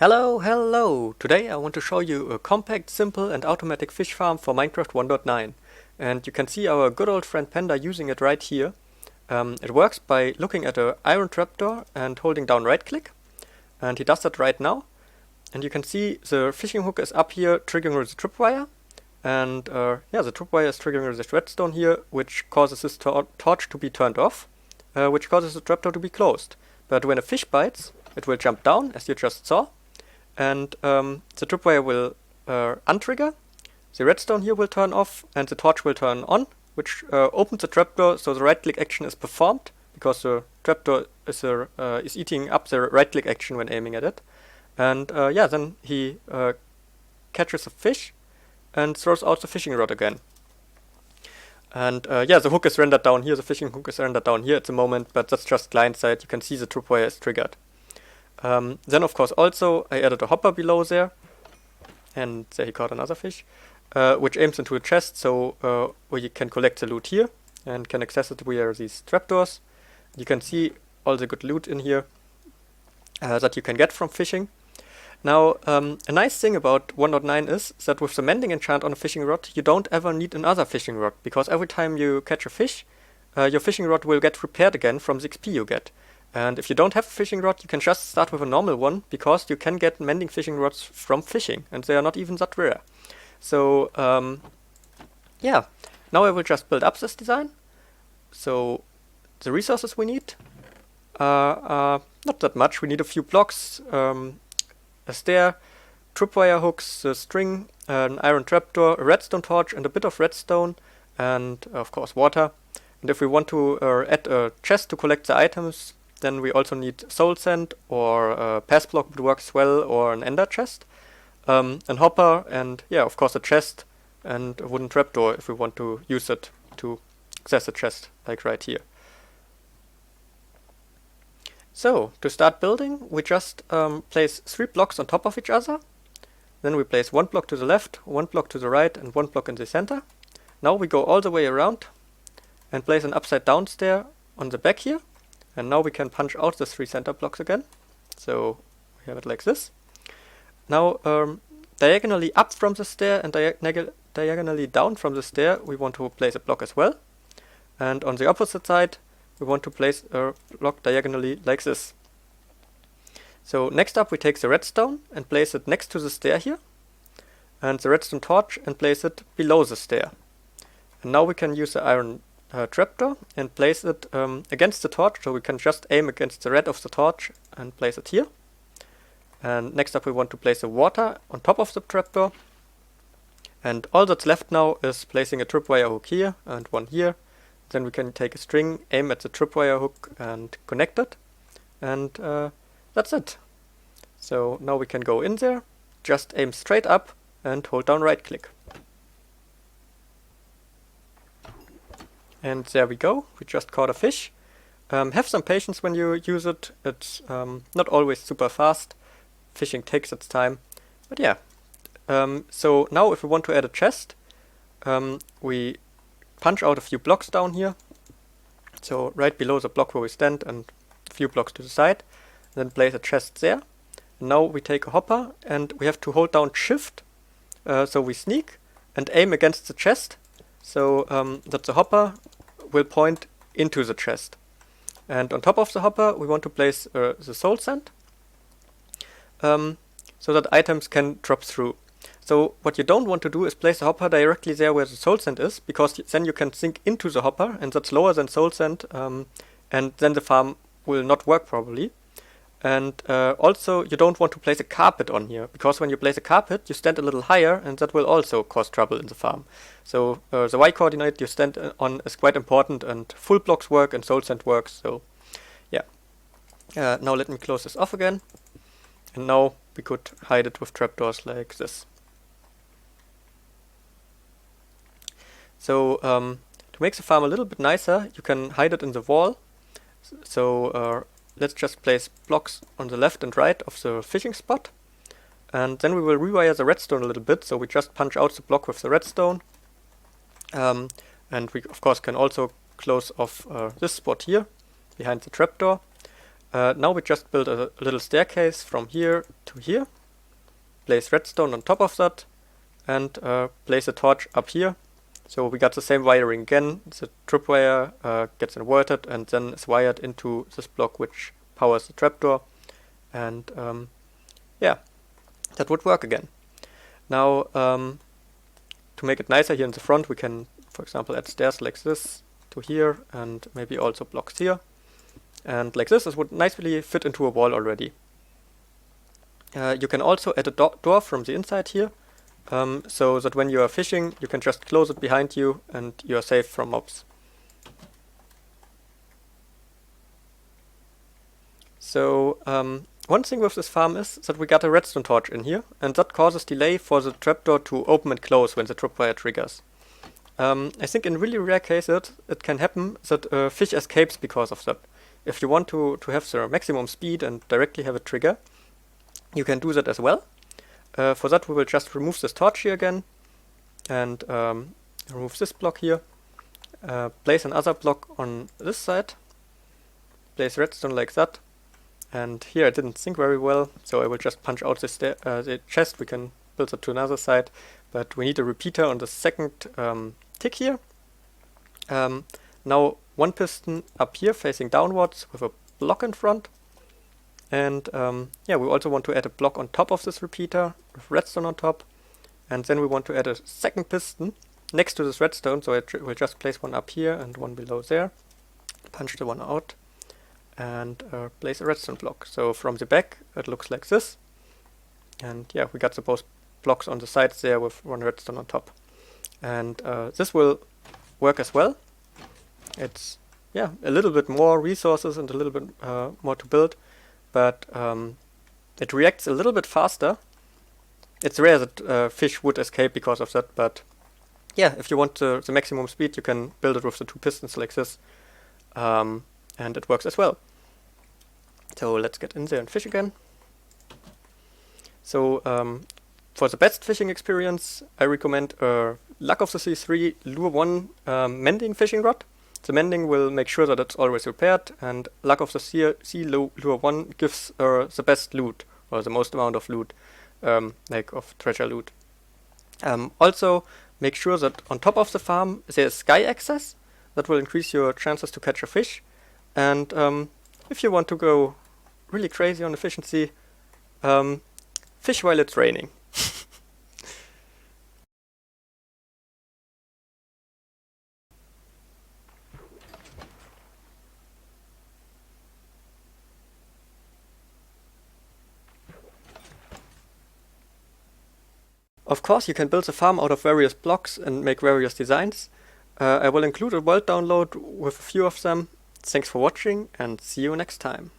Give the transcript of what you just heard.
Hello! Today I want to show you a compact, simple and automatic fish farm for Minecraft 1.9. And you can see our good old friend Panda using it right here. It works by looking at an iron trapdoor and holding down right click. And he does that right now. And you can see the fishing hook is up here triggering the tripwire. And the tripwire is triggering this redstone here, which causes this torch to be turned off, which causes the trapdoor to be closed. But when a fish bites, it will jump down, as you just saw. And the tripwire will untrigger, the redstone here will turn off, and the torch will turn on, which opens the trapdoor, so the right-click action is performed, because the trapdoor is eating up the right-click action when aiming at it. And then he catches a fish and throws out the fishing rod again. And the hook is rendered down here, the fishing hook is rendered down here at the moment, but that's just client side. You can see the tripwire is triggered. Then of course also I added a hopper below there, and there he caught another fish, which aims into a chest, so where you can collect the loot here and can access it via these trapdoors. You can see all the good loot in here that you can get from fishing. Now a nice thing about 1.9 is that with the mending enchant on a fishing rod you don't ever need another fishing rod, because every time you catch a fish your fishing rod will get repaired again from the XP you get. And if you don't have a fishing rod, you can just start with a normal one, because you can get mending fishing rods from fishing, and they are not even that rare. So, now I will just build up this design. So, the resources we need are not that much. We need a few blocks, a stair, tripwire hooks, a string, an iron trapdoor, a redstone torch, and a bit of redstone, and of course water. And if we want to add a chest to collect the items, then we also need soul sand, or a pass block would work as well, or an ender chest, an hopper, and of course a chest, and a wooden trapdoor if we want to use it to access a chest, like right here. So, to start building, we just place 3 blocks on top of each other. Then we place 1 block to the left, 1 block to the right, and 1 block in the center. Now we go all the way around and place an upside down stair on the back here. And now we can punch out the 3 center blocks again. So we have it like this. Now diagonally up from the stair and diagonally down from the stair we want to place a block as well. And on the opposite side we want to place a block diagonally like this. So next up we take the redstone and place it next to the stair here. And the redstone torch and place it below the stair. And now we can use the iron trapdoor and place it against the torch, so we can just aim against the red of the torch and place it here. And next up we want to place the water on top of the trapdoor, and all that's left now is placing a tripwire hook here and one here. Then we can take a string, aim at the tripwire hook and connect it, and that's it. So now we can go in there, just aim straight up and hold down right click. And there we go, we just caught a fish. Have some patience when you use it, it's not always super fast. Fishing takes its time, but yeah. So now if we want to add a chest, we punch out a few blocks down here. So right below the block where we stand and a few blocks to the side. Then place a chest there. And now we take a hopper and we have to hold down shift. So we sneak and aim against the chest, so that the hopper will point into the chest. And on top of the hopper we want to place the soul sand, so that items can drop through. So what you don't want to do is place the hopper directly there where the soul sand is, because then you can sink into the hopper, and that's lower than soul sand, and then the farm will not work properly. And also you don't want to place a carpet on here, because when you place a carpet you stand a little higher, and that will also cause trouble in the farm. So the Y coordinate you stand on is quite important, and full blocks work and soul sand works, so yeah. Now let me close this off again, and now we could hide it with trapdoors like this. So to make the farm a little bit nicer, you can hide it in the wall. So let's just place blocks on the left and right of the fishing spot. And then we will rewire the redstone a little bit, so we just punch out the block with the redstone. And we of course can also close off this spot here, behind the trapdoor. Now we just build a little staircase from here to here, place redstone on top of that, and place a torch up here. So we got the same wiring again. The tripwire gets inverted and then is wired into this block which powers the trapdoor. And yeah, that would work again. Now to make it nicer here in the front, we can, for example, add stairs like this to here and maybe also blocks here. And like this would nicely fit into a wall already. You can also add a door from the inside here, so that when you are fishing, you can just close it behind you and you are safe from mobs. So one thing with this farm is that we got a redstone torch in here, and that causes delay for the trapdoor to open and close when the tripwire triggers. I think in really rare cases it can happen that a fish escapes because of that. If you want to have the maximum speed and directly have it trigger, you can do that as well. For that we will just remove this torch here again and remove this block here, place another block on this side, place redstone like that, and here I didn't think very well, so I will just punch out the chest. We can build it to another side, but we need a repeater on the second tick here. Now one piston up here facing downwards with a block in front. And yeah, we also want to add a block on top of this repeater with redstone on top. And then we want to add a second piston next to this redstone. So I will just place one up here and one below there. Punch the one out and place a redstone block. So from the back it looks like this. And yeah, we got the both blocks on the sides there with one redstone on top. And this will work as well. It's yeah, a little bit more resources and a little bit more to build, but it reacts a little bit faster. It's rare that fish would escape because of that, but yeah, if you want the maximum speed, you can build it with the two pistons like this, and it works as well. So let's get in there and fish again. So for the best fishing experience, I recommend Lagg of the Sea 3 Lure 1 mending fishing rod. The mending will make sure that it's always repaired, and Lagg of the Sea Lure 1 gives the best loot, or the most amount of loot, like of treasure loot. Also, make sure that on top of the farm there is sky access. That will increase your chances to catch a fish. And if you want to go really crazy on efficiency, fish while it's raining. Of course, you can build the farm out of various blocks and make various designs. I will include a world download with a few of them. Thanks for watching and see you next time.